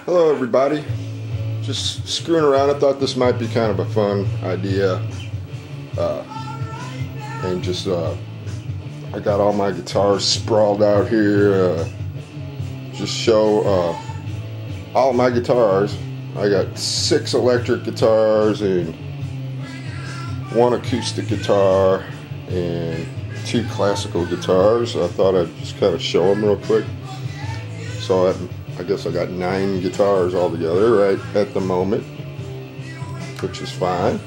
Hello everybody, just screwing around. I thought this might be kind of a fun idea, and just I got all my guitars sprawled out here, just show all my guitars. I got 6 electric guitars and 1 acoustic guitar and 2 classical guitars. I thought I'd just kind of show them real quick. So I guess I got 9 guitars altogether right at the moment, which is fine.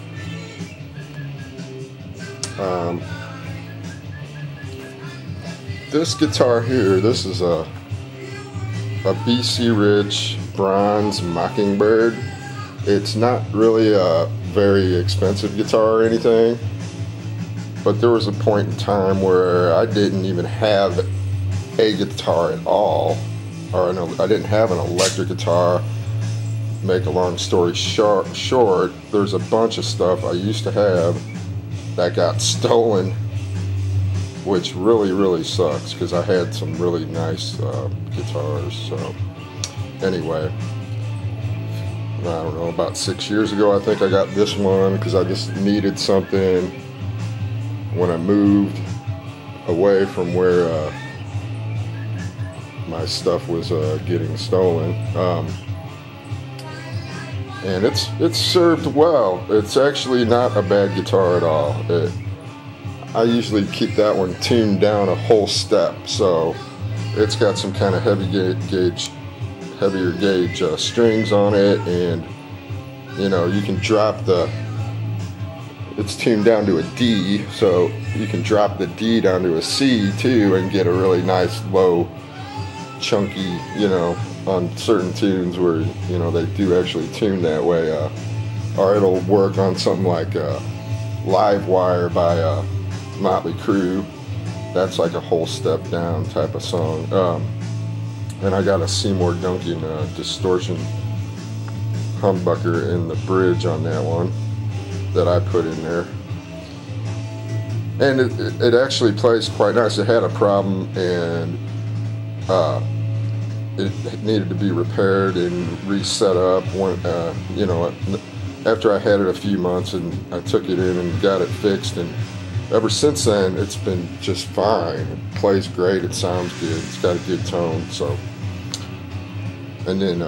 This guitar here, this is a BC Rich Bronze Mockingbird. It's not really a very expensive guitar or anything, but there was a point in time where I didn't even have a guitar at all. Or no, I didn't have an electric guitar. Make a long story short, there's a bunch of stuff I used to have that got stolen, which really sucks because I had some really nice guitars. So anyway, I don't know, about 6 years ago I think I got this one because I just needed something when I moved away from where my stuff was getting stolen, and it's served well. It's actually not a bad guitar at all. I usually keep that one tuned down a whole step, so it's got some kind of heavier gauge strings on it, and you know, you can drop it's tuned down to a D, so you can drop the D down to a C too and get a really nice low chunky, you know, on certain tunes where, you know, they do actually tune that way, or it'll work on something like Live Wire by Motley Crue. That's like a whole step down type of song. And I got a Seymour Duncan distortion humbucker in the bridge on that one that I put in there, and it actually plays quite nice. It had a problem, and it needed to be repaired and reset up. You know, after I had it a few months, and I took it in and got it fixed, and ever since then it's been just fine. It plays great. It sounds good. It's got a good tone. So, and then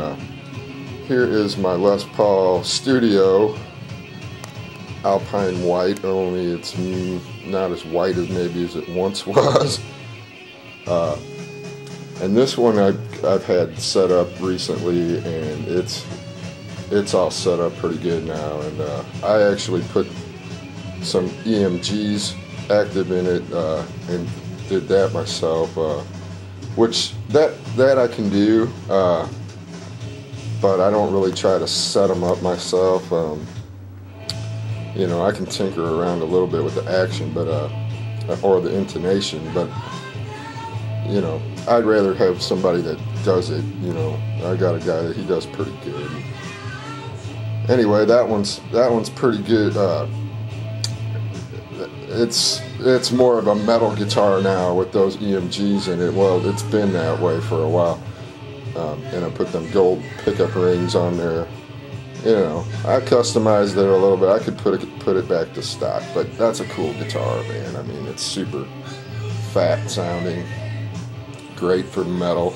here is my Les Paul Studio Alpine White, only it's not as white as maybe as it once was. And this one I've had set up recently, and it's all set up pretty good now. And I actually put some EMGs active in it and did that myself, which that I can do, but I don't really try to set them up myself. You know, I can tinker around a little bit with the action, but or the intonation, but you know, I'd rather have somebody that does it. You know, I got a guy that he does pretty good. Anyway, that one's pretty good. It's more of a metal guitar now with those EMGs in it. Well, it's been that way for a while. And I put them gold pickup rings on there. You know, I customized it a little bit. I could put it back to stock, but that's a cool guitar, man. I mean, it's super fat sounding. Great for metal.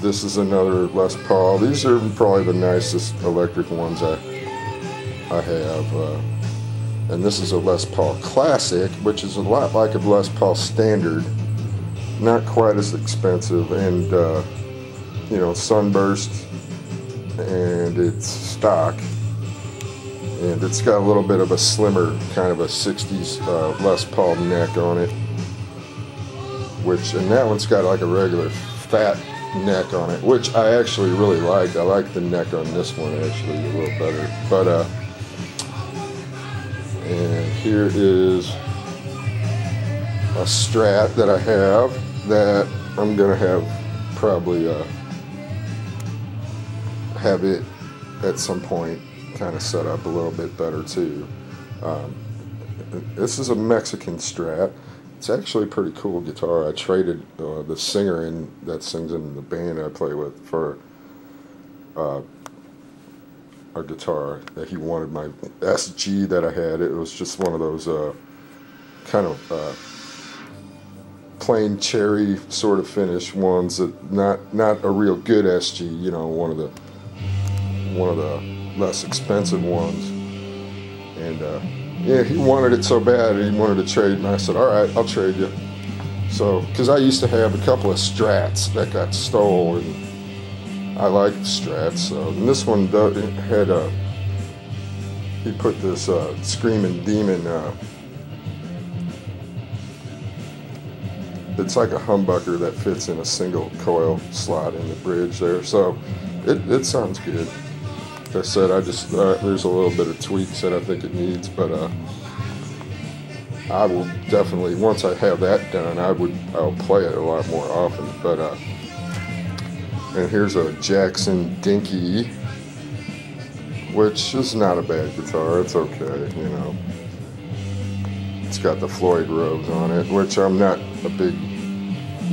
This is another Les Paul. These are probably the nicest electric ones I have. And this is a Les Paul Classic, which is a lot like a Les Paul Standard. Not quite as expensive, and you know, sunburst, and it's stock. And it's got a little bit of a slimmer, kind of a 60s Les Paul neck on it. And that one's got like a regular fat neck on it, which I actually really like. I like the neck on this one actually a little better. But and here is a Strat that I have that I'm gonna have probably have it at some point kind of set up a little bit better too. This is a Mexican Strat. It's actually a pretty cool guitar. I traded the singer that sings in the band I play with for a guitar that he wanted. My SG that I had, it was just one of those kind of plain cherry sort of finish ones, that not a real good SG, you know, one of the less expensive ones. And yeah, he wanted it so bad, he wanted to trade, and I said, all right, I'll trade you. So, because I used to have a couple of Strats that got stolen, and I liked Strats. So, and this one had he put this Screaming Demon, it's like a humbucker that fits in a single coil slot in the bridge there. So, it sounds good. Like I said, I just there's a little bit of tweaks that I think it needs, but I will definitely, once I have that done, I'll play it a lot more often. But and here's a Jackson Dinky, which is not a bad guitar. It's okay, you know. It's got the Floyd Rose on it, which I'm not a big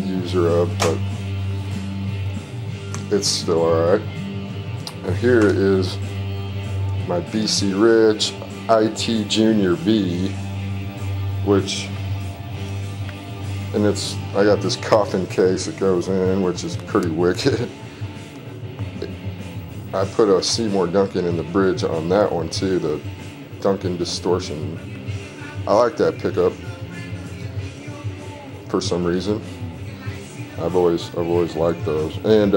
user of, but it's still alright. And here is my BC Rich IT Junior B, which, and I got this coffin case that goes in, which is pretty wicked. I put a Seymour Duncan in the bridge on that one too, the Duncan Distortion. I like that pickup for some reason. I've always liked those. And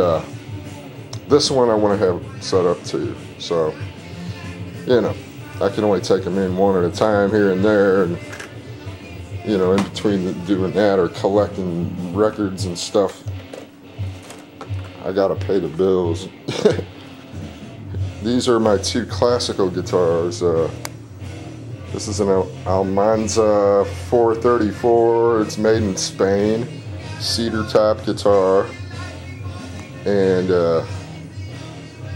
this one I want to have set up too. So, you know, I can only take them in one at a time here and there, and you know, in between doing that or collecting records and stuff, I gotta pay the bills. These are my two classical guitars. This is an Almanza 434. It's made in Spain. Cedar top guitar. And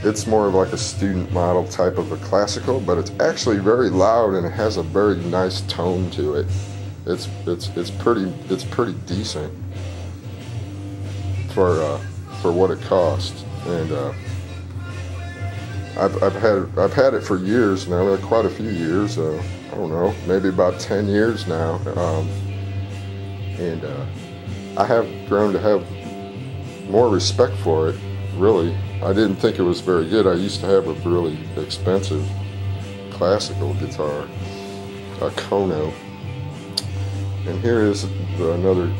it's more of like a student model type of a classical, but it's actually very loud and it has a very nice tone to it. It's pretty decent for what it costs. And I've had it for years now, quite a few years. I don't know, maybe about 10 years now. And I have grown to have more respect for it, really. I didn't think it was very good. I used to have a really expensive classical guitar, a Kono. And here is another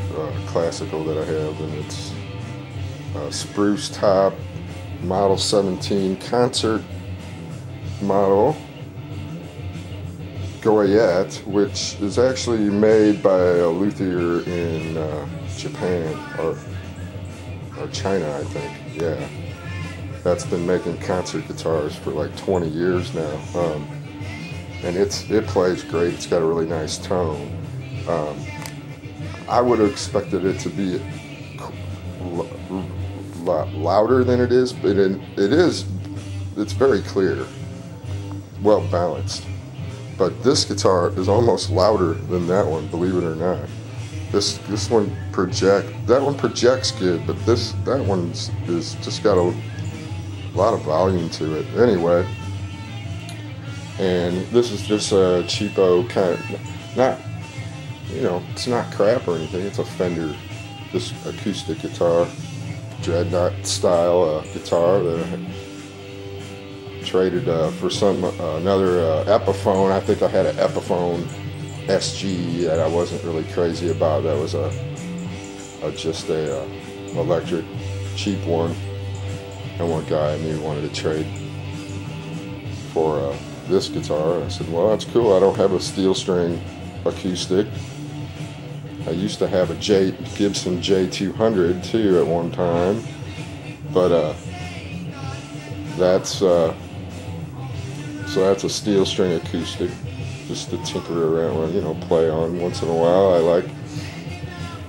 classical that I have, and it's spruce top, model 17, concert model, Goyette, which is actually made by a luthier in Japan, or China, I think. Yeah, that's been making concert guitars for like 20 years now, and it plays great. It's got a really nice tone. I would have expected it to be a lot louder than it is, but it's very clear, well balanced. But this guitar is almost louder than that one, believe it or not. This one projects good, but that one's is just got a lot of volume to it. Anyway, and this is just a cheapo kind of, not, you know, it's not crap or anything. It's a Fender, just acoustic guitar, dreadnought style guitar that I traded for another Epiphone. I think I had an Epiphone SG that I wasn't really crazy about. That was just a electric cheap one, and one guy I knew wanted to trade for this guitar. And I said, well, that's cool. I don't have a steel string acoustic. I used to have a Gibson J200 too at one time, but so that's a steel string acoustic, just to tinker around with, you know, play on once in a while.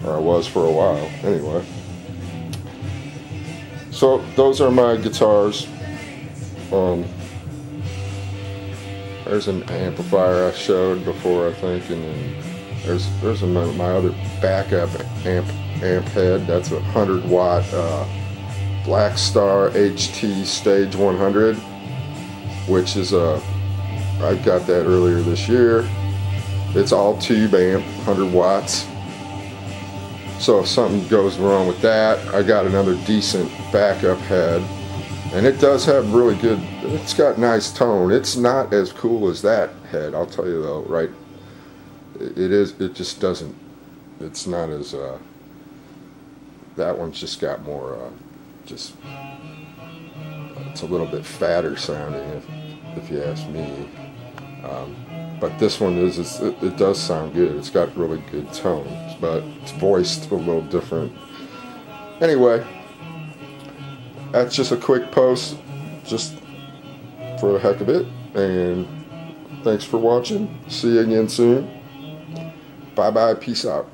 I was for a while anyway. So those are my guitars. There's an amplifier I showed before, I think, and then there's my other backup amp head. That's a 100-watt Black Star HT Stage 100, which is I got that earlier this year. It's all tube amp, 100 watts. So if something goes wrong with that, I got another decent backup head. And it does have really good, it's got nice tone. It's not as cool as that head, I'll tell you though, right? It just doesn't, it's not as, that one's just got more, it's a little bit fatter sounding, if you ask me. But this one it does sound good. It's got really good tones, but it's voiced a little different. Anyway, that's just a quick post, just for the heck of it. And thanks for watching. See you again soon. Bye bye. Peace out.